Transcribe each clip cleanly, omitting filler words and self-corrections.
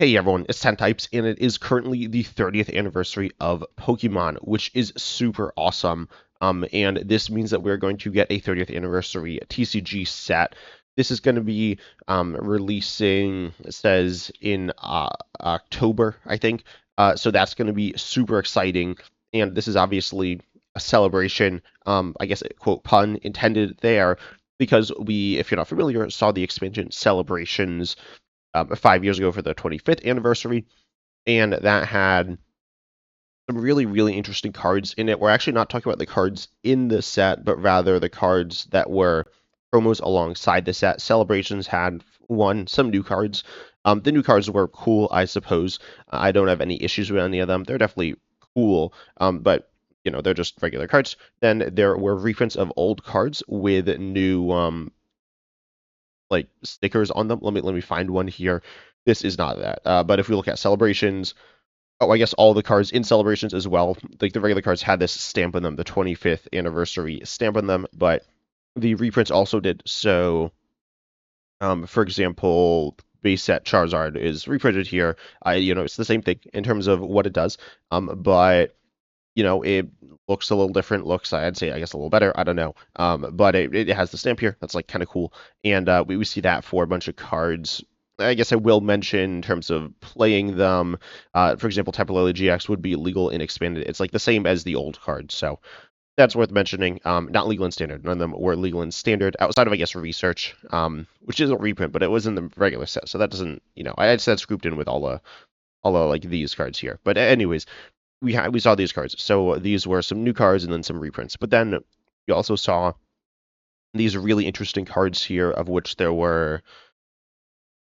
Hey everyone, it's 10 Types, and it is currently the 30th anniversary of Pokemon, which is super awesome. And this means that we're going to get a 30th anniversary TCG set. This is going to be releasing, it says, in October, I think. So that's going to be super exciting. And this is obviously a celebration, I guess, quote, pun intended there, because we, if you're not familiar, saw the expansion Celebrations 5 years ago for the 25th anniversary, and that had some really, really interesting cards in it. We're actually not talking about the cards in the set, but rather the cards that were promos alongside the set. Celebrations had some new cards. The new cards were cool, I suppose. I don't have any issues with any of them. They're definitely cool, but they're just regular cards. Then there were reprints of old cards with new like stickers on them. Let me find one here. This is not that. But if we look at Celebrations, I guess all the cards in Celebrations as well, like the regular cards had this stamp on them, the 25th anniversary stamp on them, but the reprints also did. So, for example, base set Charizard is reprinted here. It's the same thing in terms of what it does. But it looks a little different. I'd say, I guess, a little better. I don't know. But it has the stamp here. That's like kind of cool. And we see that for a bunch of cards. I guess I will mention in terms of playing them. For example, Palafin GX would be legal in expanded. It's like the same as the old cards. So that's worth mentioning. Not legal in standard. None of them were legal in standard outside of, I guess, research, which is a reprint, but it was in the regular set. So that doesn't, I'd say that's grouped in with all the like these cards here. But anyways, we saw these cards. So these were some new cards and then some reprints. But then we also saw these really interesting cards here, of which there were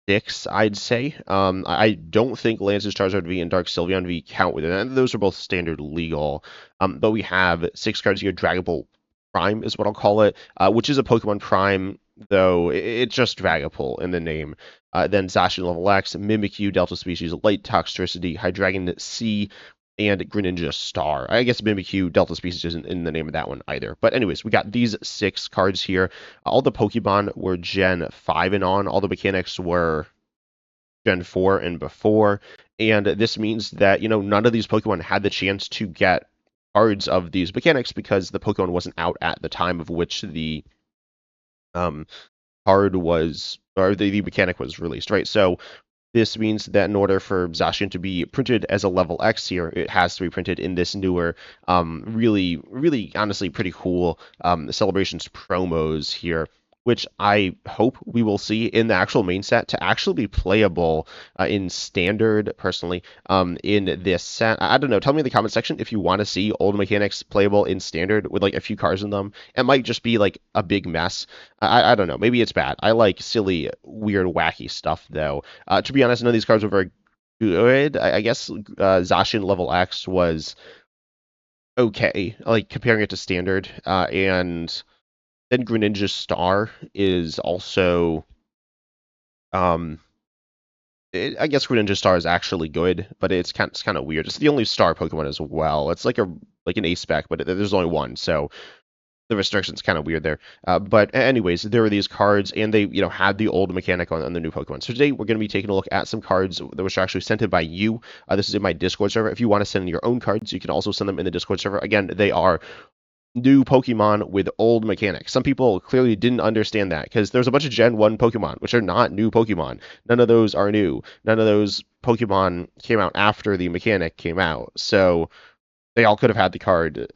6, I'd say. I don't think Lance's Charizard V and Dark Sylveon V count with it. And those are both standard legal. But we have 6 cards here. Dragon Ball Prime is what I'll call it, which is a Pokemon Prime, though it's just Dragapult in the name. Then Zacian Level X, Mimikyu, Delta Species, Light Toxicity, Hydreigon C, and Greninja Star. I guess Mimikyu Delta Species isn't in the name of that one either. But anyways, we got these 6 cards here. All the Pokemon were Gen 5 and on. All the mechanics were Gen 4 and before. And this means that, none of these Pokemon had the chance to get cards of these mechanics because the Pokemon wasn't out at the time of which the card was, or the mechanic was released, right? So this means that in order for Zacian to be printed as a level X here, it has to be printed in this newer, really, really honestly pretty cool Celebrations promos here, which I hope we will see in the actual main set to actually be playable in standard, personally, in this set. I don't know. Tell me in the comment section if you want to see old mechanics playable in standard with like a few cards in them. It might just be like a big mess. I don't know. Maybe it's bad. I like silly, weird, wacky stuff, though. To be honest, none of these cards were very good. I guess Zacian Level X was okay, like comparing it to standard, and then Greninja Star is also, I guess Greninja Star is actually good, but it's kind of weird. It's the only star Pokemon as well. It's like an ace spec, but there's only one, so the restriction's kind of weird there. But anyways, there were these cards, and they had the old mechanic on the new Pokemon. So today we're going to be taking a look at some cards that were actually sent in by you. This is in my Discord server. If you want to send in your own cards, you can also send them in the Discord server. Again, they are new Pokemon with old mechanics. Some people clearly didn't understand that because there's a bunch of Gen 1 Pokemon, which are not new Pokemon. None of those are new. None of those Pokemon came out after the mechanic came out. So they all could have had the card,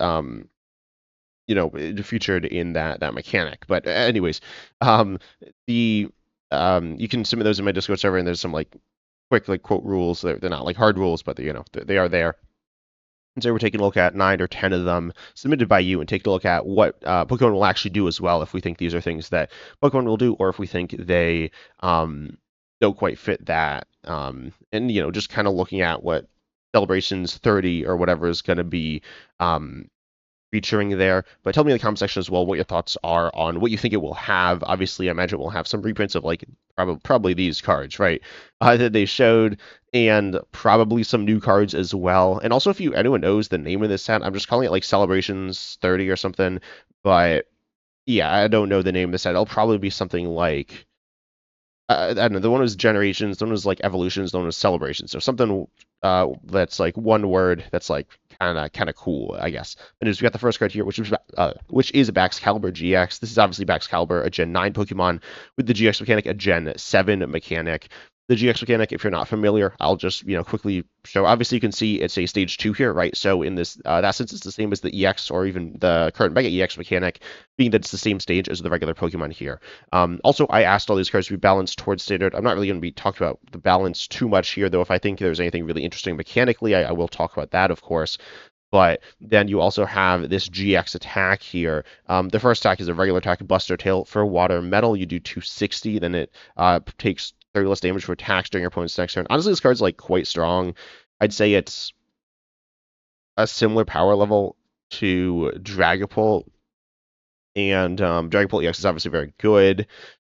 featured in that mechanic. But anyways, you can submit those in my Discord server, and there's some like quick like quote rules. They're not like hard rules, but they are there. And so we're taking a look at 9 or 10 of them submitted by you and taking a look at what Pokemon will actually do as well, if we think these are things that Pokemon will do, or if we think they don't quite fit that. And, just kind of looking at what Celebrations 30 or whatever is going to be featuring there. But tell me in the comment section as well what your thoughts are on what you think it will have. Obviously, I imagine it will have some reprints of like probably these cards, right? That they showed, and probably some new cards as well. And also, if anyone knows the name of this set, I'm just calling it like Celebrations 30 or something. But yeah, I don't know the name of the set. It'll probably be something like I don't know. The one was generations. The one was like evolutions. The one was celebrations. So something that's like one word that's like kind of cool, I guess. And we got the first card here, which is Baxcalibur GX. This is obviously Baxcalibur, a Gen 9 Pokemon with the GX mechanic, a Gen 7 mechanic. The GX mechanic, if you're not familiar, I'll just quickly show. Obviously, you can see it's a stage 2 here, right? So in this that sense, it's the same as the EX or even the current Mega EX mechanic, being that it's the same stage as the regular Pokemon here. Also, I asked all these cards to be balanced towards standard. I'm not really going to be talking about the balance too much here, though. If I think there's anything really interesting mechanically, I will talk about that, of course. But then you also have this GX attack here. The first attack is a regular attack, Buster Tail for Water Metal. You do 260, then it takes 30 less damage for attacks during your opponent's next turn. Honestly, this card's like quite strong. I'd say it's a similar power level to Dragapult, and Dragapult EX is obviously very good.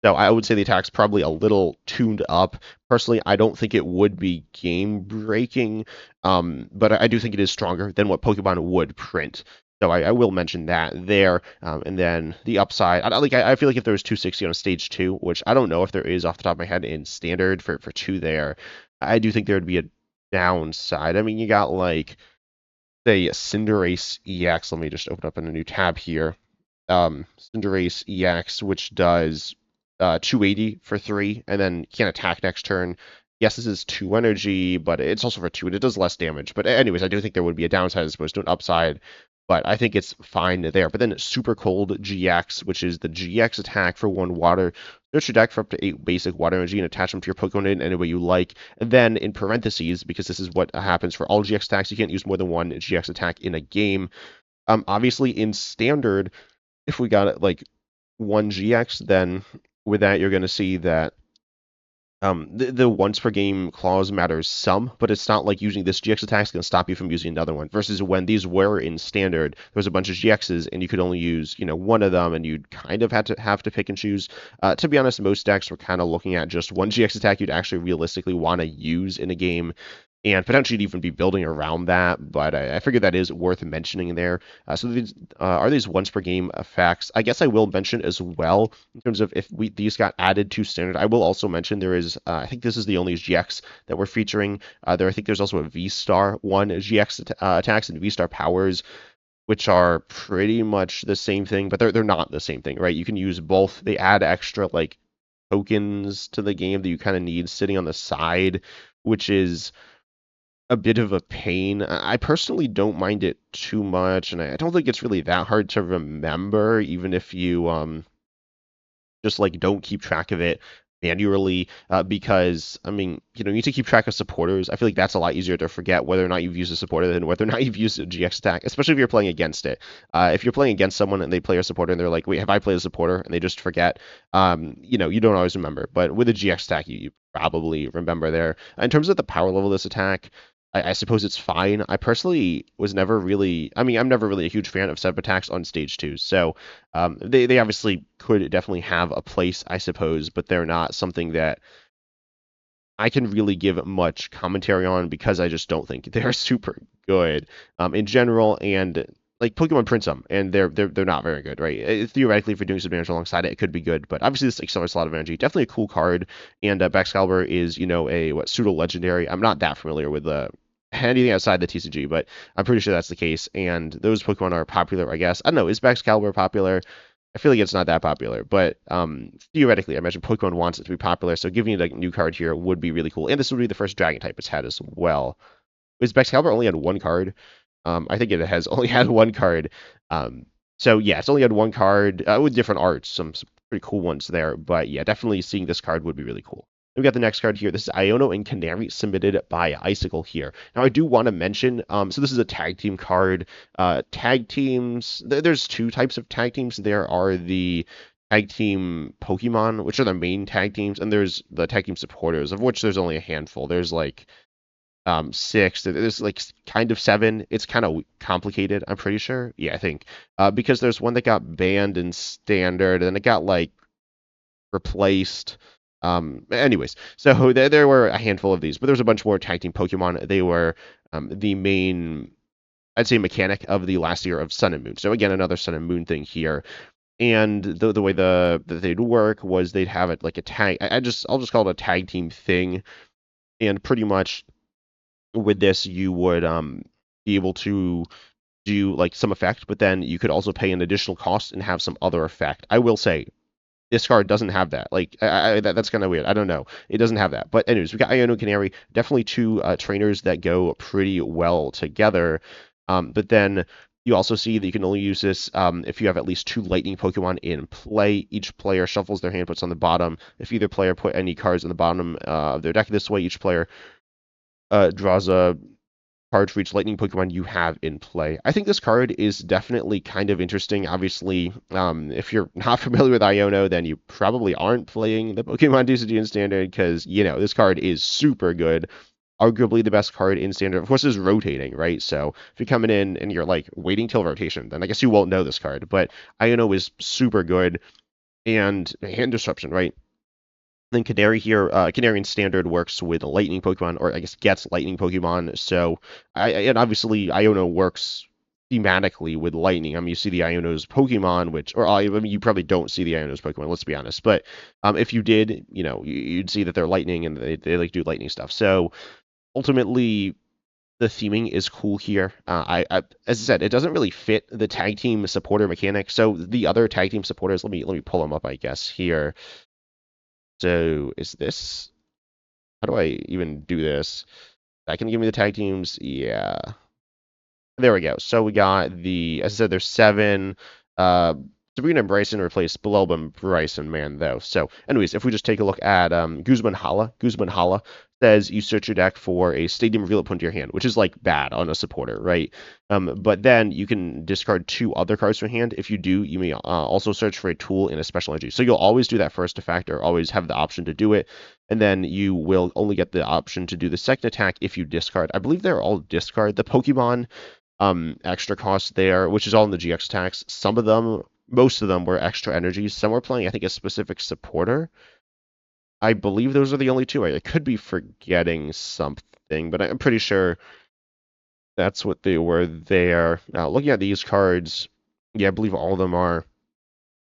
So I would say the attack's probably a little tuned up. Personally, I don't think it would be game breaking, but I do think it is stronger than what Pokemon would print. So I will mention that there. And then the upside, I feel like if there was 260 on a stage 2, which I don't know if there is off the top of my head in standard for 2 there, I do think there would be a downside. I mean, you got like, say, Cinderace EX. Let me just open up in a new tab here. Cinderace EX, which does 280 for 3, and then can't attack next turn. Yes, this is 2 energy, but it's also for 2, and it does less damage. But anyways, I do think there would be a downside as opposed to an upside, but I think it's fine there. But then Super Cold GX, which is the GX attack for 1 water. Search your deck for up to 8 basic water energy and attach them to your Pokemon in any way you like. And then in parentheses, because this is what happens for all GX attacks, you can't use more than 1 GX attack in a game. Obviously, in standard, if we got like 1 GX, then with that, you're going to see that the once per game clause matters some, but it's not like using this GX attack is going to stop you from using another one. Versus when these were in standard, there was a bunch of GXs and you could only use one of them, and you'd kind of have to pick and choose. To be honest, most decks were kind of looking at just 1 GX attack you'd actually realistically want to use in a game, and potentially even be building around that, but I figured that is worth mentioning there. So these are these once per game effects. I guess I will mention as well, in terms of if these got added to standard, I will also mention there is, I think this is the only GX that we're featuring. I think there's also a V-Star 1 GX attacks and V-Star powers, which are pretty much the same thing, but they're not the same thing, right? You can use both. They add extra like tokens to the game that you kind of need sitting on the side, which is a bit of a pain. I personally don't mind it too much, and I don't think it's really that hard to remember, even if you just like don't keep track of it manually, because I mean, you need to keep track of supporters. I feel like that's a lot easier to forget whether or not you've used a supporter than whether or not you've used a GX attack, especially if you're playing against it. If you're playing against someone and they play a supporter and they're like, wait, have I played a supporter? And they just forget, you don't always remember. But with a GX attack, you probably remember there. In terms of the power level of this attack, I suppose it's fine. I personally was never really, I'm never really a huge fan of setup attacks on stage 2. So they obviously could definitely have a place, I suppose, but they're not something that I can really give much commentary on, because I just don't think they're super good in general. And like, Pokemon prints them, and they're not very good, right? Theoretically, if you're doing some damage alongside it, it could be good, but obviously this accelerates a lot of energy. Definitely a cool card, and Baxcalibur is a pseudo legendary. I'm not that familiar with anything outside the TCG, but I'm pretty sure that's the case. And those Pokemon are popular, I guess. I don't know, is Baxcalibur popular? I feel like it's not that popular, but theoretically, I imagine Pokemon wants it to be popular, so giving it a new card here would be really cool. And this would be the first Dragon type it's had as well. Is Baxcalibur only had 1 card? I think it has only had 1 card. So yeah, it's only had 1 card with different arts, some pretty cool ones there. But yeah, definitely seeing this card would be really cool. We got the next card here. This is Iono and Canary, submitted by Icicle here. Now, I do want to mention, so this is a tag team card. Tag teams, there's 2 types of tag teams. There are the tag team Pokemon, which are the main tag teams, and there's the tag team supporters, of which there's only a handful. There's like 6. There's like kind of 7. It's kind of complicated, I'm pretty sure. Yeah, I think. Because there's one that got banned in standard, and it got like replaced. Anyways, so there were a handful of these, but there was a bunch more tag team Pokemon. They were the main, I'd say, mechanic of the last year of Sun and Moon. So again, another Sun and Moon thing here. And the way that they'd work was they'd have it like a tag. I'll just call it a tag team thing. And pretty much with this, you would be able to do like some effect, but then you could also pay an additional cost and have some other effect. I will say this card doesn't have that. Like that's kind of weird. I don't know. It doesn't have that. But anyways, we got Iono Canary. Definitely two trainers that go pretty well together. But then you also see that you can only use this if you have at least two Lightning Pokemon in play. Each player shuffles their hand, puts on the bottom. If either player put any cards on the bottom of their deck this way, each player draws a card for each Lightning Pokemon you have in play. I think this card is definitely kind of interesting. Obviously, if you're not familiar with Iono, then you probably aren't playing the Pokemon TCG in Standard because, you know, this card is super good. Arguably the best card in Standard. Of course, is rotating, right? So if you're coming in and you're like waiting till rotation, then I guess you won't know this card. But Iono is super good and hand disruption, right? Then Canary here, Canary in Standard works with a Lightning Pokemon, or I guess gets Lightning Pokemon. So, and obviously Iono works thematically with Lightning. I mean, you see the Iono's Pokemon, which, or I mean, you probably don't see the Iono's Pokemon. Let's be honest. But if you did, you know, you'd see that they're Lightning and they like do Lightning stuff. So ultimately, the theming is cool here. As I said, it doesn't really fit the tag team supporter mechanic. So the other tag team supporters, let me pull them up, I guess here. So is this, how do I even do this? That can give me the tag teams. Yeah. There we go. So we got the, as I said, there's 7. Sabrina and Bryson replaced Belelba and Bryson, man, though. So, anyways, if we just take a look at Guzman Hala says you search your deck for a Stadium, reveal it, put into your hand, which is like bad on a supporter, right? But then you can discard 2 other cards from your hand. If you do, you may also search for a tool in a special energy. So you'll always do that first effect, or always have the option to do it. And then you will only get the option to do the second attack if you discard. I believe they're all discard. The Pokemon extra cost there, which is all in the GX tax. Some of them, most of them were extra energies. Some were playing, I think, a specific supporter. I believe those are the only 2. I could be forgetting something, but I'm pretty sure that's what they were there. Now, looking at these cards, yeah, I believe all of them are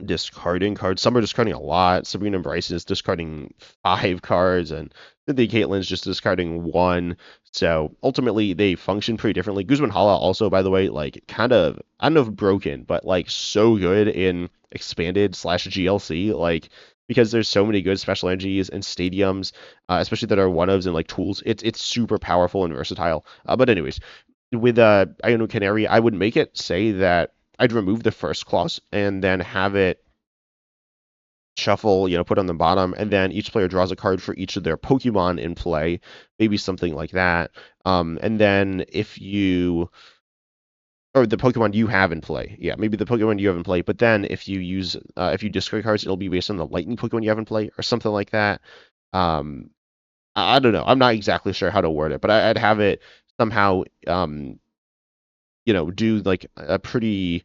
discarding cards. Some are discarding a lot. Sabrina and Bryce is discarding 5 cards, and the Caitlin's just discarding 1. So ultimately, they function pretty differently. Guzman Hala also, by the way, like kind of, I don't know if broken, but like so good in expanded / GLC, like because there's so many good special energies and stadiums, especially that are one-ofs and like tools. It's super powerful and versatile. But anyways, with Iono Canary, I would make it say that I'd remove the first clause and then have it shuffle, you know, put on the bottom, and then each player draws a card for each of their Pokemon in play, maybe something like that. And then if you, or the Pokemon you have in play, yeah, maybe the Pokemon you have in play, but then if you use, if you discard cards, it'll be based on the Lightning Pokemon you have in play, or something like that. Um, I don't know. I'm not exactly sure how to word it, but I'd have it somehow, you know, do like a pretty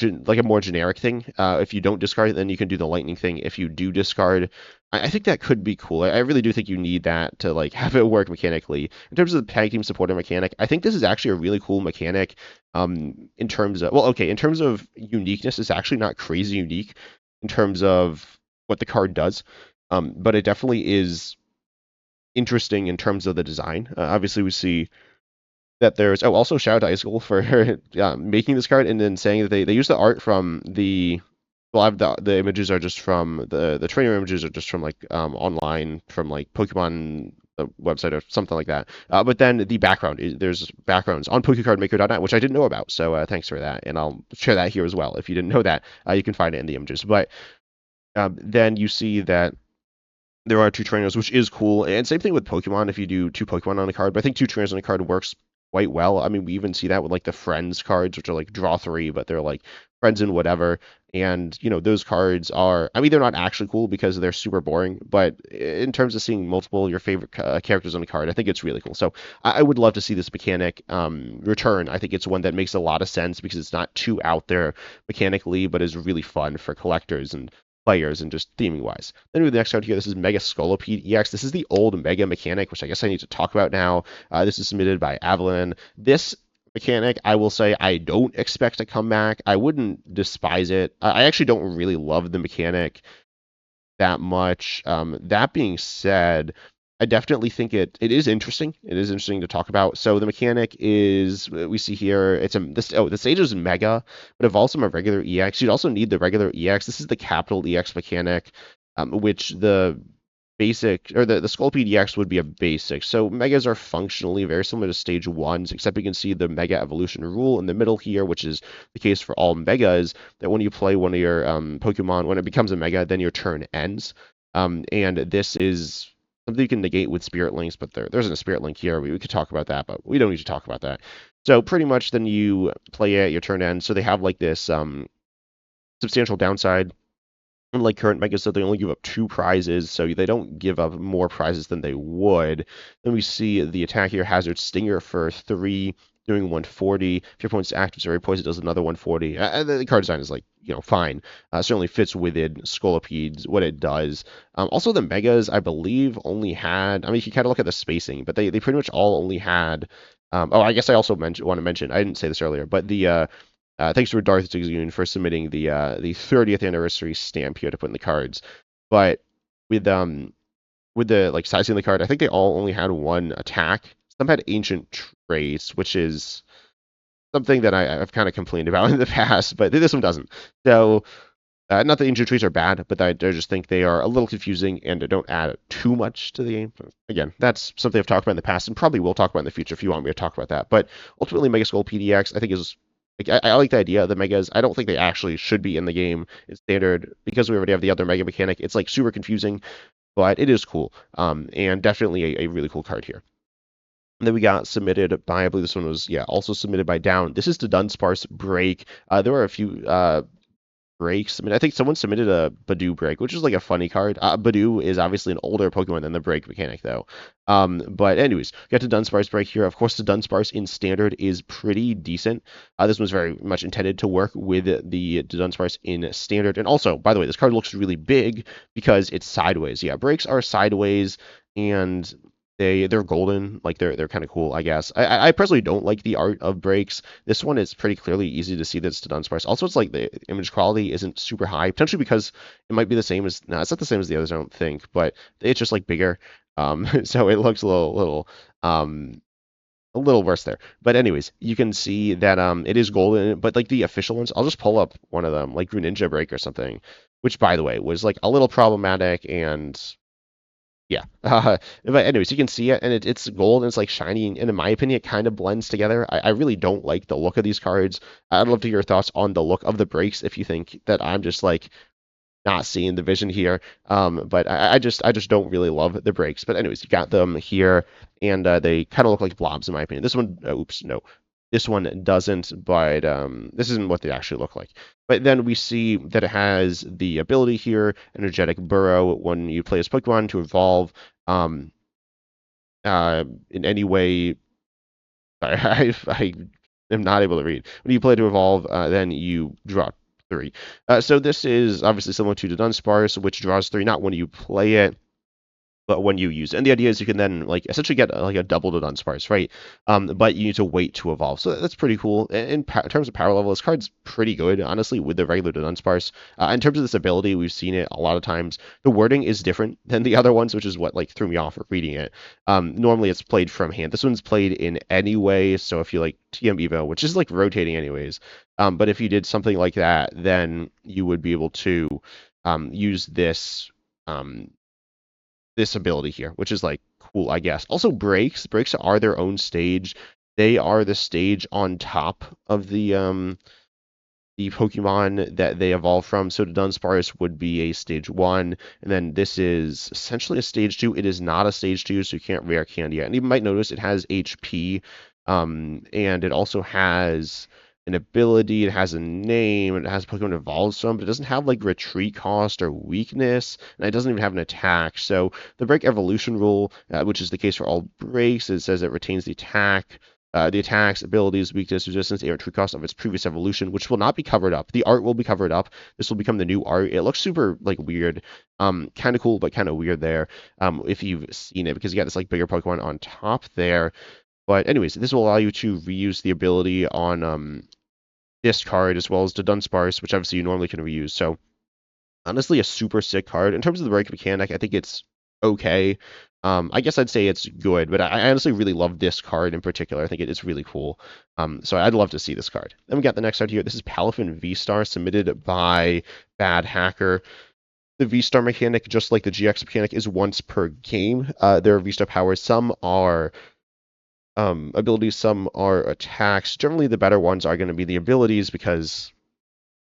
like a more generic thing. If you don't discard it, then you can do the lightning thing. If you do discard, I think that could be cool. I really do think you need that to like have it work mechanically. In terms of the tag team supporter mechanic, I think this is actually a really cool mechanic. In terms of, well, okay, in terms of uniqueness, it's actually not crazy unique in terms of what the card does, but it definitely is interesting in terms of the design. Obviously, we see that there's, oh, also shout out to Ice School for making this card and then saying that they use the art from the, well, I've the images are just from the trainer images are just from like online from like Pokemon website or something like that. But then the background there's backgrounds on PokeCardMaker.net, which I didn't know about. So thanks for that, and I'll share that here as well. If you didn't know that, you can find it in the images. But then you see that there are 2 trainers, which is cool. And same thing with Pokemon. If you do 2 Pokemon on a card, but I think 2 trainers on a card works quite well. I mean, we even see that with like the friends cards, which are like draw 3, but they're like friends and whatever. And you know, those cards are, I mean, they're not actually cool because they're super boring, but in terms of seeing multiple your favorite characters on a card, I think it's really cool. So I would love to see this mechanic return. I think it's one that makes a lot of sense because it's not too out there mechanically, but is really fun for collectors and players and just theming wise. Then we have the next card here. This is Mega Scolipede EX. This is the old Mega mechanic, which I guess I need to talk about now. This is submitted by Avalon. This mechanic. I will say I don't expect to come back. I wouldn't despise it. I actually don't really love the mechanic that much. That being said, I definitely think it is interesting. It is interesting to talk about. So the mechanic is we see here. It's a the stage is mega, but evolves from a regular EX. You'd also need the regular EX. This is the capital EX mechanic, which the basic or the Scolipede EX would be a basic. So megas are functionally very similar to stage ones, except you can see the mega evolution rule in the middle here, which is the case for all megas. That when you play one of your Pokemon, when it becomes a mega, then your turn ends. And this is something you can negate with Spirit Links, but there isn't a Spirit Link here. We could talk about that, but we don't need to talk about that. So pretty much then you play it, your turn ends. So they have like this substantial downside. Unlike current megas, so they only give up 2 prizes, so they don't give up more prizes than they would. Then we see the attack here, Hazard Stinger for 3, doing 140. If your opponent's active Zeri Poison, does another 140. The card design is like, fine. Certainly fits within Scolipedes, what it does. Also, the megas, I believe, only had, I mean, you can kind of look at the spacing, but they pretty much all only had, I guess I also want to mention, I didn't say this earlier, but the thanks to Darth Zigzgoon for submitting the 30th anniversary stamp here to put in the cards. But with the like sizing of the card, I think they all only had 1 attack. Some had Ancient Trace, which is something that I've kind of complained about in the past, but this one doesn't. So not that Ancient Trees are bad, but I just think they are a little confusing and don't add too much to the game. Again, that's something I've talked about in the past and probably will talk about in the future if you want me to talk about that. But ultimately, Mega Scolipede EX, I think is I like the idea of the megas. I don't think they actually should be in the game in standard because we already have the other mega mechanic. It's like super confusing, but it is cool. And definitely a really cool card here. And then we got submitted by, I believe this one was, also submitted by Down. This is the Dunsparce Break. There were a few breaks. I mean, I think someone submitted a Badoo break, which is like a funny card. Badoo is obviously an older Pokemon than the break mechanic, though. But anyways, got to Dunsparce break here. Of course, the Dunsparce in standard is pretty decent. This was very much intended to work with the Dunsparce in standard. And also, by the way, this card looks really big because it's sideways. Yeah, breaks are sideways, and they're golden, like they're kind of cool, I guess. I personally don't like the art of breaks. This one is pretty clearly easy to see that it's to Dunsparce. Also, it's like the image quality isn't super high, potentially because it might be the same as, no, it's not the same as the others, I don't think, but it's just like bigger. So it looks a little worse there. But anyways, you can see that it is golden, but like the official ones, I'll just pull up one of them, like Greninja Break or something, which by the way was like a little problematic and yeah. But anyways, you can see it, and it's gold, and it's like shiny, and in my opinion, it kind of blends together. I really don't like the look of these cards. I'd love to hear your thoughts on the look of the breaks if you think that I'm just like not seeing the vision here. But I just don't really love the breaks. But anyways, you got them here, and they kind of look like blobs in my opinion. This one, oops, no. This one doesn't, but this isn't what they actually look like. But then we see that it has the ability here, Energetic Burrow, when you play as Pokemon to evolve in any way. Sorry, I am not able to read. When you play to evolve, then you draw 3. So this is obviously similar to the Dunsparce, which draws 3, not when you play it, but when you use it. And the idea is you can then like essentially get like a double to Dunsparce, right? But you need to wait to evolve. So that's pretty cool. In terms of power level, this card's pretty good, honestly, with the regular Dunsparce. In terms of this ability, we've seen it a lot of times. The wording is different than the other ones, which is what like threw me off reading it. Normally it's played from hand. This one's played in any way. So if you like TM Evo, which is like rotating anyways, but if you did something like that, then you would be able to use this this ability here, which is like cool, I guess. Also, breaks are their own stage. They are the stage on top of the Pokemon that they evolve from. So the Dunsparce would be a stage 1, and then this is essentially a stage 2. It is not a stage 2, so you can't rare candy yet. And you might notice it has HP, and it also has an ability, it has a name, it has Pokemon evolves from, but it doesn't have like retreat cost or weakness, and it doesn't even have an attack. So the break evolution rule, which is the case for all breaks, it says it retains the attacks, abilities, weakness, resistance, and retreat cost of its previous evolution, which will not be covered up. The art will be covered up. This will become the new art. It looks super like weird, kind of cool, but kind of weird there. If you've seen it, because you got this like bigger Pokemon on top there. But anyways, this will allow you to reuse the ability on this card as well as the Dunsparce, which obviously you normally can reuse. So honestly, a super sick card. In terms of the break mechanic, I think it's okay. I guess I'd say it's good, but I honestly really love this card in particular. I think it's really cool. So I'd love to see this card. Then we got the next card here. This is Palafin VSTAR, submitted by Bad Hacker. The V-Star mechanic, just like the GX mechanic, is once per game. There are V-Star powers. Some are abilities, some are attacks. Generally, the better ones are going to be the abilities because,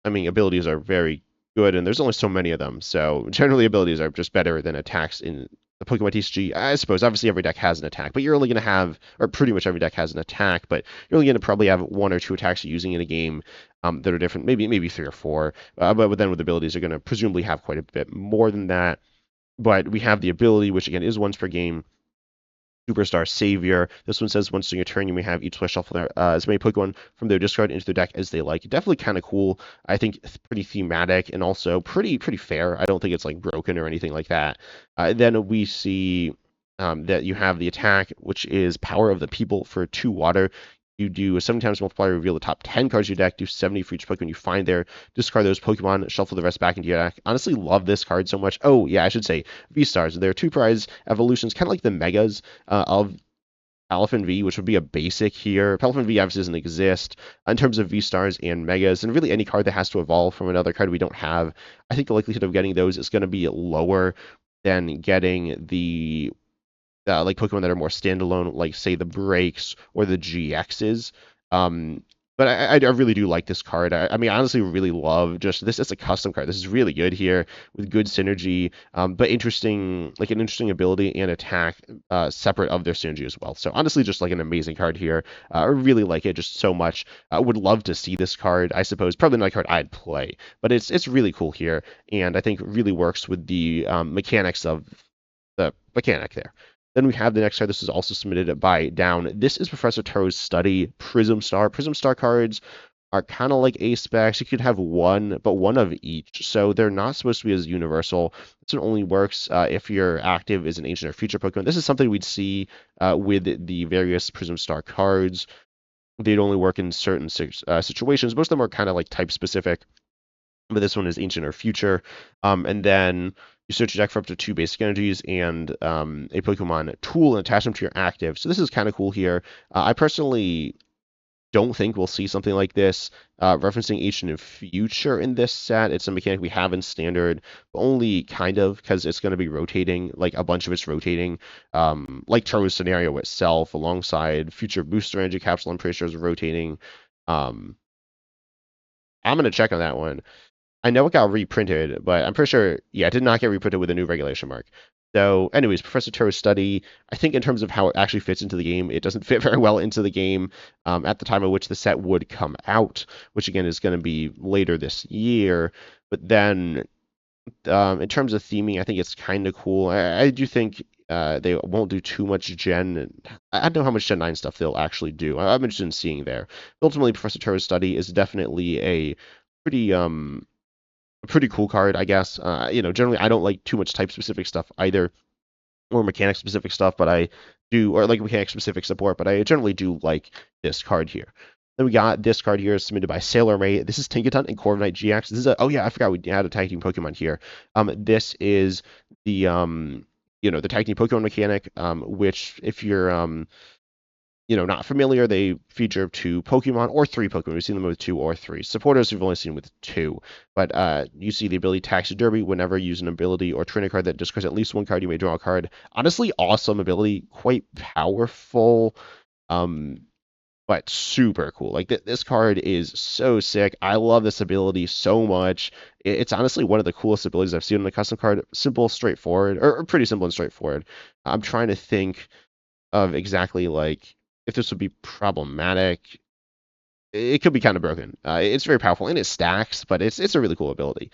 I mean, abilities are very good, and there's only so many of them. So generally, abilities are just better than attacks in the Pokemon TCG. I suppose, obviously, every deck has an attack, but you're only going to have, or pretty much every deck has an attack, but you're only going to probably have one or two attacks you're using in a game that are different, maybe three or four. But then with abilities, you're going to presumably have quite a bit more than that. But we have the ability, which again is once per game. Superstar Savior. This one says once during your turn, you may have each player shuffle as many Pokemon from their discard into their deck as they like. Definitely kind of cool. I think pretty thematic and also pretty fair. I don't think it's like broken or anything like that. Then we see that you have the attack, which is Power of the People for 2 water. You do a 7 times multiplier, reveal the top 10 cards of your deck, do 70 for each Pokemon you find there, discard those Pokemon, shuffle the rest back into your deck. Honestly, love this card so much. Oh, yeah, I should say V-Stars. There are 2 prize evolutions, kind of like the Megas of Palafin V, which would be a basic here. Palafin V obviously doesn't exist in terms of V-Stars and Megas, and really any card that has to evolve from another card we don't have. I think the likelihood of getting those is going to be lower than getting the like Pokemon that are more standalone, like say the Breaks or the GXs. But I really do like this card. I mean, I honestly really love just this. It's a custom card. This is really good here with good synergy, but interesting, like an interesting ability and attack separate of their synergy as well. So honestly, just like an amazing card here. I really like it just so much. I would love to see this card. I suppose probably not a card I'd play, but it's really cool here, and I think really works with the mechanics of the mechanic there. Then we have the next card. This is also submitted by Down. This is Professor Turo's study, Prism Star. Prism Star cards are kind of like ace specs. You could have one, but one of each. So they're not supposed to be as universal. This one only works if your active is an ancient or future Pokemon. This is something we'd see with the various Prism Star cards. They'd only work in certain situations. Most of them are kind of like type specific, but this one is ancient or future. And then you search your deck for up to 2 basic energies and a Pokemon tool and attach them to your active. So this is kind of cool here. I personally don't think we'll see something like this referencing ancient and future in this set. It's a mechanic we have in standard, but only kind of because it's going to be rotating, like a bunch of it's rotating, like Turo's scenario itself, alongside future booster energy capsule. I'm pretty sure is rotating. I'm going to check on that one. I know it got reprinted, but I'm pretty sure, yeah, it did not get reprinted with a new regulation mark. So, anyways, Professor Turo's study, I think in terms of how it actually fits into the game, it doesn't fit very well into the game at the time at which the set would come out, which again is going to be later this year. But then, in terms of theming, I think it's kind of cool. I do think they won't do too much Gen. I don't know how much Gen 9 stuff they'll actually do. I'm interested in seeing there. Ultimately, Professor Turo's study is definitely a pretty cool card, I guess. Generally I don't like too much type specific stuff either, or mechanic specific stuff, but I do, or like mechanic specific support, but I generally do like this card here. Then we got this card here submitted by Sailor May. This is Tinkaton and Corviknight GX. This is oh yeah, I forgot we had a tag team Pokemon here. This is the the tag team Pokemon mechanic, which if you're not familiar, they feature 2 Pokemon or 3 Pokemon. We've seen them with 2 or 3. Supporters, we've only seen with 2. But you see the ability Taxi Derby. Whenever you use an ability or trainer card that discards at least 1 card, you may draw a card. Honestly, awesome ability. Quite powerful. But super cool. Like this card is so sick. I love this ability so much. It's honestly one of the coolest abilities I've seen on a custom card. Simple, straightforward, or pretty simple and straightforward. I'm trying to think of exactly like if this would be problematic. It could be kind of broken. It's very powerful and it stacks, but it's a really cool ability.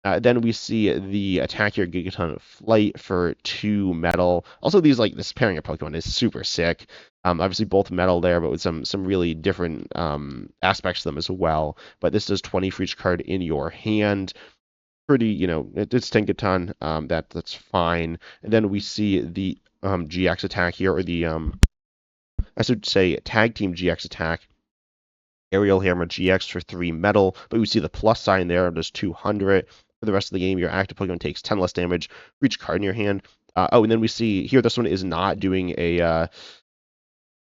Then we see the attack here, Gigaton Flight for 2 metal. Also, this pairing of Pokemon is super sick. Obviously both metal there, but with some really different aspects to them as well. But this does 20 for each card in your hand. Pretty, it's Tinkaton. That's fine. And then we see the GX attack here, or the I should say Tag Team GX attack, Aerial Hammer GX for 3 metal, but we see the plus sign there, does 200. For the rest of the game, your active Pokemon takes 10 less damage for each card in your hand. Oh, and then we see here this one is not doing an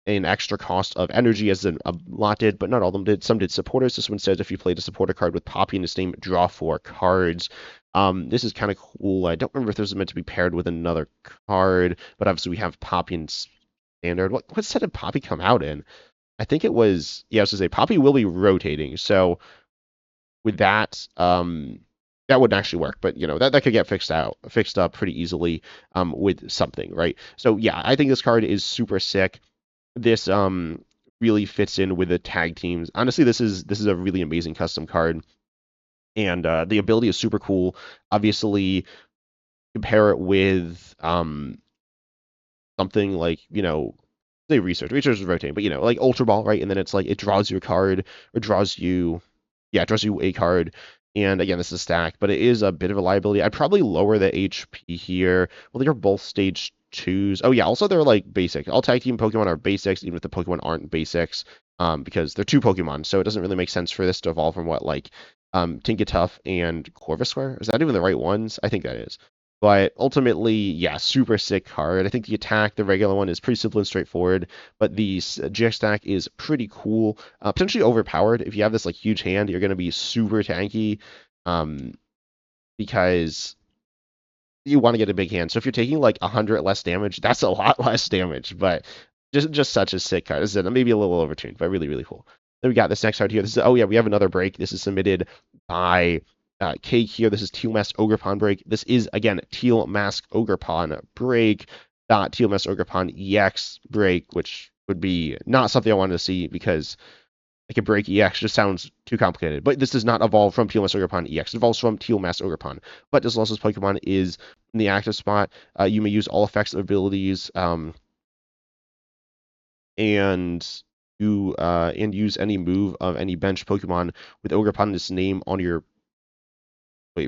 extra cost of energy as a lot did, but not all of them did. Some did supporters. This one says if you played a supporter card with Poppy in its name, draw 4 cards. This is kind of cool. I don't remember if this was meant to be paired with another card, but obviously we have Poppy in standard. What set did Poppy come out in? I think it was, yeah, I was to say Poppy will be rotating. So with that, that wouldn't actually work, but that could get fixed up pretty easily with something, right? So yeah, I think this card is super sick. This really fits in with the tag teams. Honestly, this is a really amazing custom card, and the ability is super cool. Obviously, compare it with something like say research is rotating, but like Ultra Ball, right? And then it's like it draws you a card or draws you a card. And again, this is stacked, but it is a bit of a liability. I'd probably lower the HP here. Well, they're both stage 2s. Oh yeah, also they're like basic. All tag team Pokemon are basics, even if the Pokemon aren't basics, because they're 2 Pokemon. So it doesn't really make sense for this to evolve from what like Tinkaton and Corviknight. Is that even the right ones? I think that is. But ultimately, yeah, super sick card. I think the attack, the regular one, is pretty simple and straightforward, but the GX stack is pretty cool. Potentially overpowered. If you have this like huge hand, you're going to be super tanky, because you want to get a big hand. So if you're taking like 100 less damage, that's a lot less damage. But just such a sick card. This is maybe a little overtuned, but really, really cool. Then we got this next card here. This is, oh yeah, we have another break. This is submitted by Cake here. This is Teal Mask Ogerpon break. This is again Teal Mask Ogerpon break. Teal Mask Ogerpon EX break, which would be not something I wanted to see because like a break EX just sounds too complicated. But this does not evolve from Teal Mask Ogerpon EX. It evolves from Teal Mask Ogerpon. But this lossless Pokemon is in the active spot. You may use all effects abilities and use any move of any bench Pokemon with Ogerpon in its name on your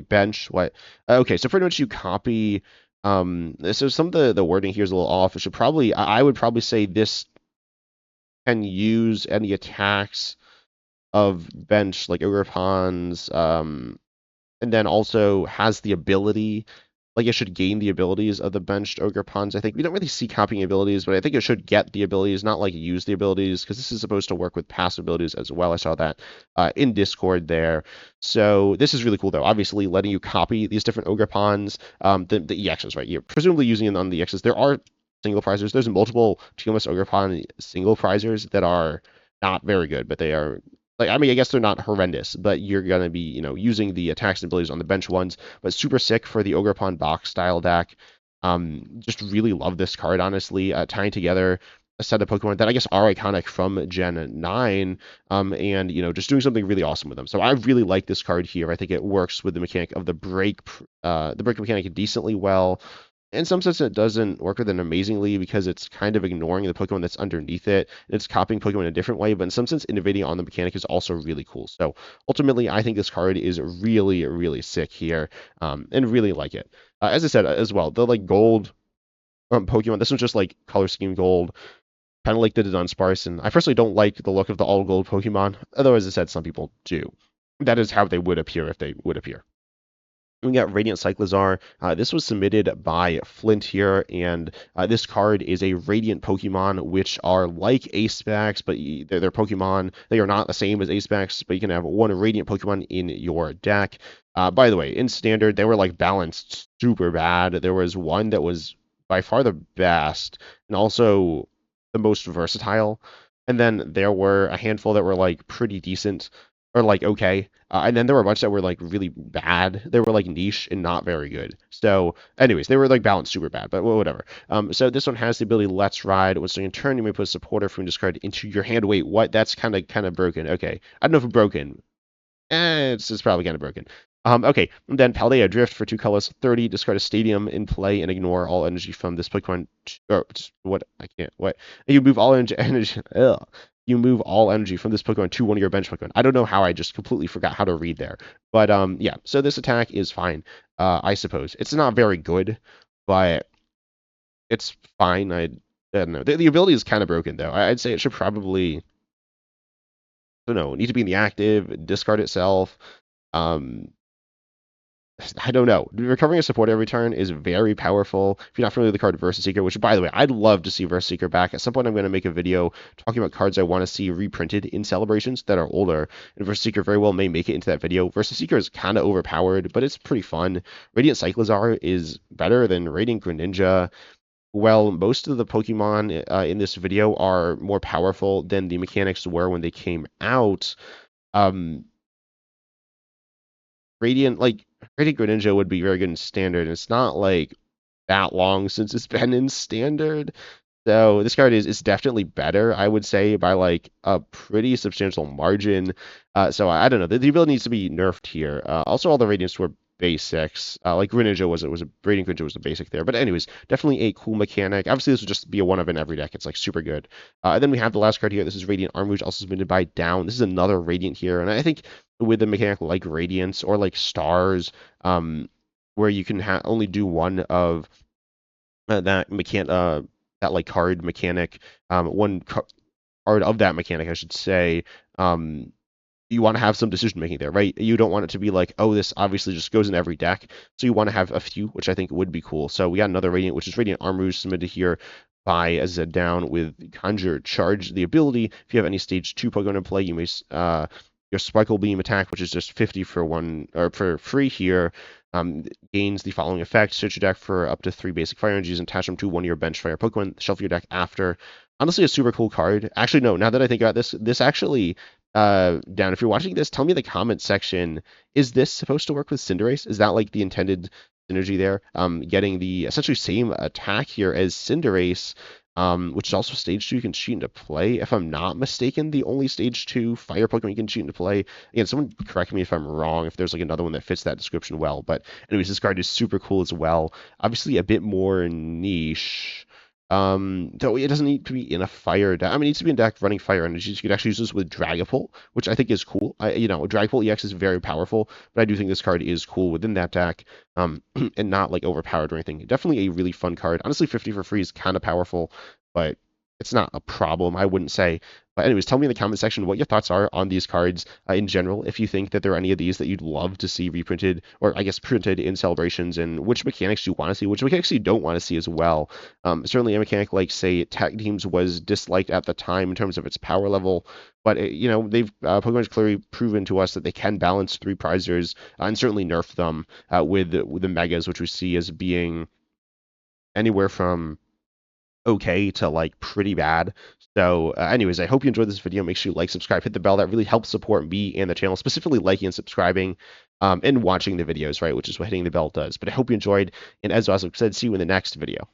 bench. What? Okay, so pretty much you copy. So some of the wording here is a little off. It should probably, I would probably say this can use any attacks of bench like Ogerpon's, and then also has the ability, like it should gain the abilities of the benched Ogerpons. I think we don't really see copying abilities, but I think it should get the abilities, not like use the abilities, because this is supposed to work with passive abilities as well. I saw that in Discord there. So this is really cool, though. Obviously, letting you copy these different Ogerpons, the EXs, right? You're presumably using it on the EXs. There are single prizers. There's multiple Teal Mask Ogerpon single prizers that are not very good, but they are like, I mean, I guess they're not horrendous, but you're going to be, using the attacks and abilities on the bench ones, but super sick for the Ogerpon box style deck. Just really love this card, honestly. Tying together a set of Pokemon that I guess are iconic from Gen 9, and, just doing something really awesome with them. So I really like this card here. I think it works with the mechanic of the break mechanic decently well. In some sense, it doesn't work with it amazingly because it's kind of ignoring the Pokemon that's underneath it. It's copying Pokemon in a different way, but in some sense, innovating on the mechanic is also really cool. So ultimately, I think this card is really, really sick here, and really like it. As I said as well, the like gold Pokemon, this one's just like color scheme gold, kind of like the Dunsparce, and I personally don't like the look of the all gold Pokemon, although as I said, some people do. That is how they would appear if they would appear. We got Radiant Cyclizar. This was submitted by Flint here, and this card is a Radiant Pokemon, which are like Ace-Backs, but they're Pokemon. They are not the same as Ace-Backs, but you can have one Radiant Pokemon in your deck. By the way, in Standard, they were like balanced super bad. There was one that was by far the best, and also the most versatile. And then there were a handful that were like pretty decent, or like okay. And then there were a bunch that were like really bad. They were like niche and not very good. So, anyways, they were like balanced super bad, but whatever. So this one has the ability Let's Ride. When starting a turn, you may put a supporter from discard into your hand. Wait, what? That's kind of broken. Okay, I don't know if it's broken. It's probably kind of broken. Okay, and then Paldea Drift for 2 colors, 30. Discard a Stadium in play and ignore all energy from this Pokemon. What? I can't. What? You move all energy. Ugh. You move all energy from this Pokemon to one of your bench Pokemon. I don't know how I just completely forgot how to read there. But yeah, so this attack is fine, I suppose. It's not very good, but it's fine. I don't know. The ability is kind of broken though. I'd say it should probably, I don't know, need to be in the active, discard itself. Um, I don't know. Recovering a support every turn is very powerful. If you're not familiar with the card Versus Seeker, which by the way, I'd love to see Versus Seeker back. At some point, I'm going to make a video talking about cards I want to see reprinted in celebrations that are older. And Versus Seeker very well may make it into that video. Versus Seeker is kind of overpowered, but it's pretty fun. Radiant Cyclizar is better than Radiant Greninja. Well, most of the Pokemon in this video are more powerful than the mechanics were when they came out. Um, Radiant, like, Radiant Greninja would be very good in Standard, and it's not, like, that long since it's been in Standard. So this card is definitely better, I would say, by, like, a pretty substantial margin. So I don't know. The ability needs to be nerfed here. Also, all the Radiants were basics. Like Greninja was Radiant Greninja was a basic there. But anyways, definitely a cool mechanic. Obviously, this would just be a one of in every deck. It's like super good. And then we have the last card here. This is Radiant Armouge, also submitted by Down. This is another Radiant here, and I think with a mechanic like Radiance or like Stars, where you can only do one of that that like card mechanic, one card of that mechanic, I should say. You want to have some decision making there, right? You don't want it to be like, oh, this obviously just goes in every deck. So you want to have a few, which I think would be cool. So we got another Radiant, which is Radiant Armouge, submitted here by Z Down with Conjure Charge. The ability, if you have any stage 2 Pokemon in play, you may your Sparkle Beam attack, which is just 50 for one or for free here, gains the following effect: search your deck for up to 3 basic fire energies and attach them to one of your bench fire Pokemon. Shuffle your deck after. Honestly, a super cool card. Actually, no, now that I think about this actually, Down, if you're watching this, tell me in the comment section, is this supposed to work with Cinderace? Is that like the intended synergy there? Getting the essentially same attack here as Cinderace, which is also stage 2 you can cheat into play. If I'm not mistaken, the only stage 2 fire Pokemon you can cheat into play. Again, someone correct me if I'm wrong, if there's like another one that fits that description well. But anyways, this card is super cool as well. Obviously a bit more niche. Though it doesn't need to be in a fire deck. I mean, it needs to be in deck running fire energies. You could actually use this with Dragapult, which I think is cool. Dragapult EX is very powerful, but I do think this card is cool within that deck, and not like overpowered or anything. Definitely a really fun card. Honestly, 50 for free is kind of powerful, but it's not a problem, I wouldn't say. But anyways, tell me in the comment section what your thoughts are on these cards in general. If you think that there are any of these that you'd love to see reprinted, or I guess printed in celebrations, and which mechanics you want to see, which mechanics you don't want to see as well. Certainly a mechanic like, say, Tag Teams was disliked at the time in terms of its power level, but they've Pokemon's clearly proven to us that they can balance 3 prizers, and certainly nerf them with the megas, which we see as being anywhere from okay to like pretty bad. So anyways, I hope you enjoyed this video. Make sure you like, subscribe, hit the bell. That really helps support me and the channel, specifically liking and subscribing, and watching the videos, right, which is what hitting the bell does. But I hope you enjoyed, and as I said, see you in the next video.